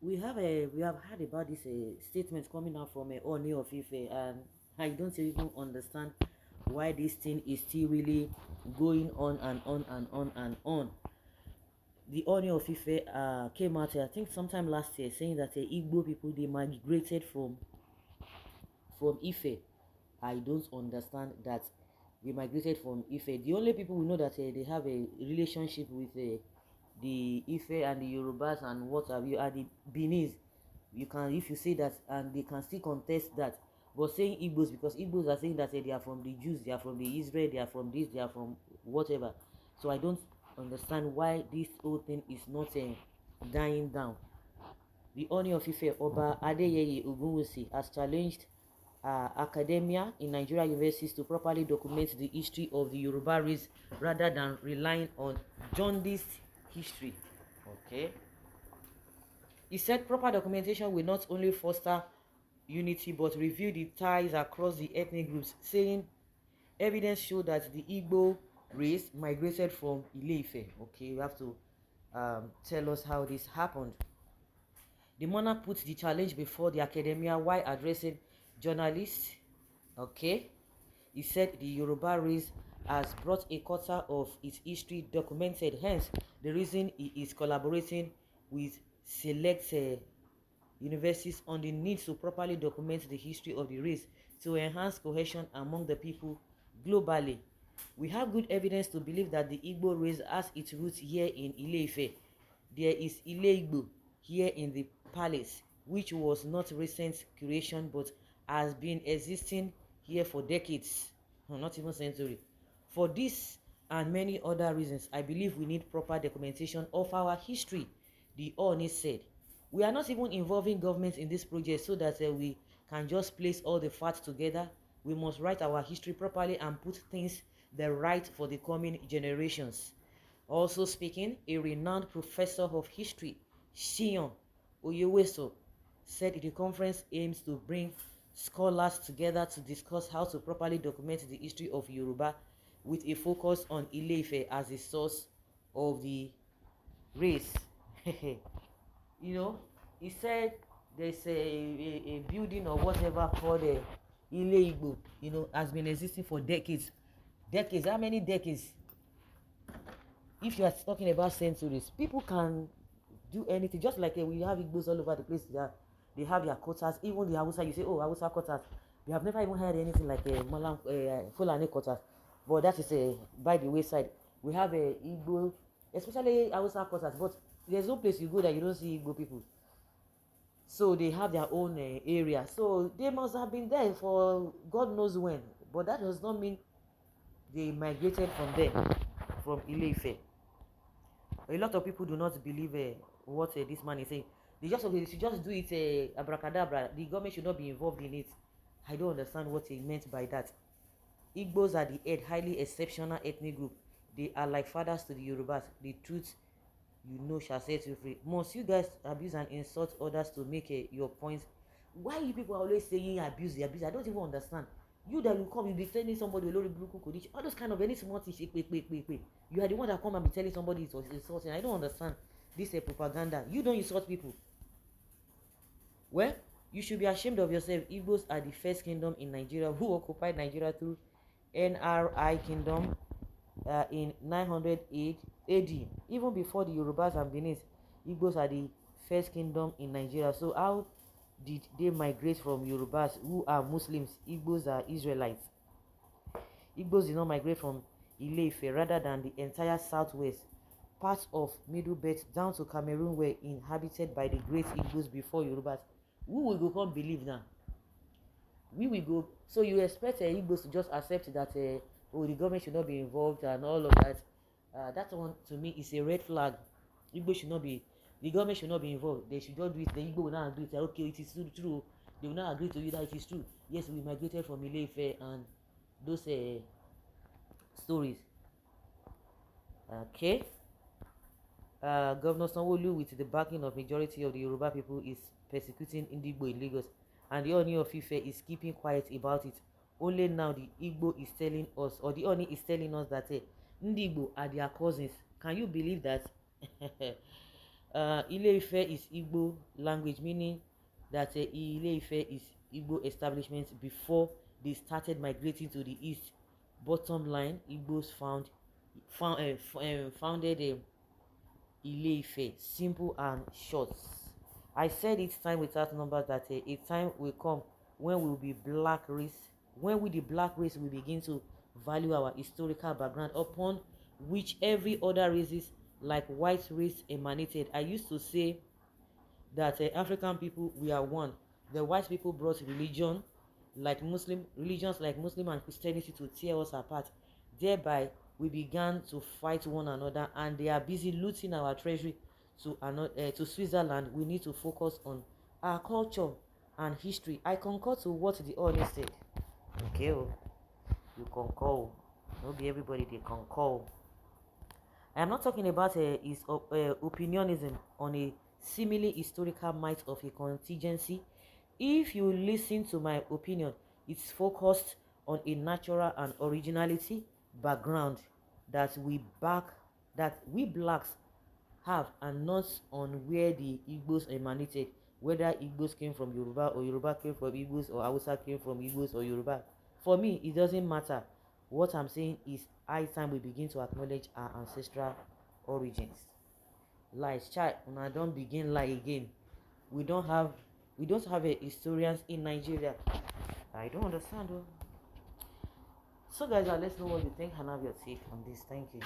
we have heard about this statement coming out from Ooni of Ife, and I don't even understand why this thing is still really going on and on and on and on. The Ooni of Ife came out, I think sometime last year, saying that Igbo people, they migrated from Ife. I don't understand that they migrated from Ife. The only people we know that they have a relationship with the Ife and the Yorubas and what have you are the Benin. You can, if you say that, and they can still contest that. But saying Igbos, because Igbos are saying that they are from the Jews, they are from the Israel, they are from this, they are from whatever. So I don't understand why this whole thing is not dying down. The Ooni of Ife, Oba Adeyeye Ogunwusi, has challenged academia in Nigeria universities to properly document the history of the Yoruba race rather than relying on jaundiced history. Okay. He said proper documentation will not only foster unity but reveal the ties across the ethnic groups, saying evidence show that the Igbo race migrated from Ile-Ife. Okay, you have to tell us how this happened. The monarch put the challenge before the academia while addressing journalists. Okay, he said the Yoruba race has brought a quarter of its history documented, hence the reason he is collaborating with select universities on the need to properly document the history of the race to enhance cohesion among the people globally. We have good evidence to believe that the Igbo race has its roots here in Ile-Ife. There is Ile-Igbo here in the palace, which was not recent creation but has been existing here for decades, not even century. For this and many other reasons, I believe we need proper documentation of our history, the Ooni said. We are not even involving government in this project so that we can just place all the facts together. We must write our history properly and put things the right for the coming generations. Also speaking, a renowned professor of history, Shion Oyeweso, said the conference aims to bring scholars together to discuss how to properly document the history of Yoruba with a focus on Ile-Ife as a source of the race. You know, he said there's a building or whatever called Ile-Igbo, has been existing for decades. Decades, how many decades? If you are talking about centuries, people can do anything. Just like we have Igbos all over the place. They have their quarters. Even the Hausa, you say, oh, Hausa quarters. We have never even heard anything like Fulani quarters. But that is by the wayside. We have a Igbo, especially Hausa quarters. But there's no place you go that you don't see Igbo people. So they have their own area. So they must have been there for God knows when. But that does not mean they migrated from there, from Ile-Ife. A lot of people do not believe what this man is saying. They should just do it abracadabra. The government should not be involved in it. I don't understand what he meant by that. Igbos are the highly exceptional ethnic group. They are like fathers to the Yorubas. The truth shall set you free. Must you guys abuse and insult others to make your points? Why you people are always saying abuse? I don't even understand. You that will come, you'll be telling somebody all those kind of any small things. You are the one that come and be telling somebody it was insulting. I don't understand this propaganda. You don't insult people. Well, you should be ashamed of yourself. Igbos are the first kingdom in Nigeria who occupied Nigeria through NRI kingdom in 908 AD. Even before the Yorubas and Benin, Igbos are the first kingdom in Nigeria. So how did they migrate from Yorubas who are Muslims? Igbos are Israelites. Igbos did not migrate from Ile-Ife rather than the entire southwest. Parts of Middle Belt down to Cameroon were inhabited by the great Igbos before Yorubas. Who will go come believe now? We will go. So you expect Igbos to just accept that the government should not be involved and all of that? That one to me is a red flag. Igbos should not be. The government should not be involved. They should just do it. The Igbo will not agree. Say, okay, it is true. They will not agree to you that it is true. Yes, we migrated from Ile-Ife and those stories. Okay. Governor Sanwo-Olu, with the backing of majority of the Yoruba people, is persecuting Indigbo in Lagos, and the Ooni of Ife is keeping quiet about it. Only now the Igbo is telling us, or the Ooni is telling us that Indigbo are their cousins. Can you believe that? Ile-Ife is Igbo language, meaning that Ile-Ife is Igbo establishment before they started migrating to the east. Bottom line, Igbos founded Ile-Ife. Simple and short. I said it's time without numbers that a time will come when we will be black race, when we the black race will begin to value our historical background upon which every other races like white race emanated. I used to say that African people, we are one. The white people brought religions like Muslim and Christianity to tear us apart. Thereby, we began to fight one another, and they are busy looting our treasury to Switzerland. We need to focus on our culture and history. I concur to what the Ooni said. Okay, oh, you concur. Not be everybody they concur. I am not talking about his opinionism on a seemingly historical might of a contingency. If you listen to my opinion, it's focused on a natural and originality background that we blacks have, and not on where the Igbos emanated, whether Igbos came from Yoruba or Yoruba came from Igbos or Hausa came from Igbos or Yoruba. For me, it doesn't matter. What I'm saying is high time we begin to acknowledge our ancestral origins. Lies, child, when I don't begin lie again. We don't have a historians in Nigeria. I don't understand though. So guys, let's know what you think and have your take on this. Thank you.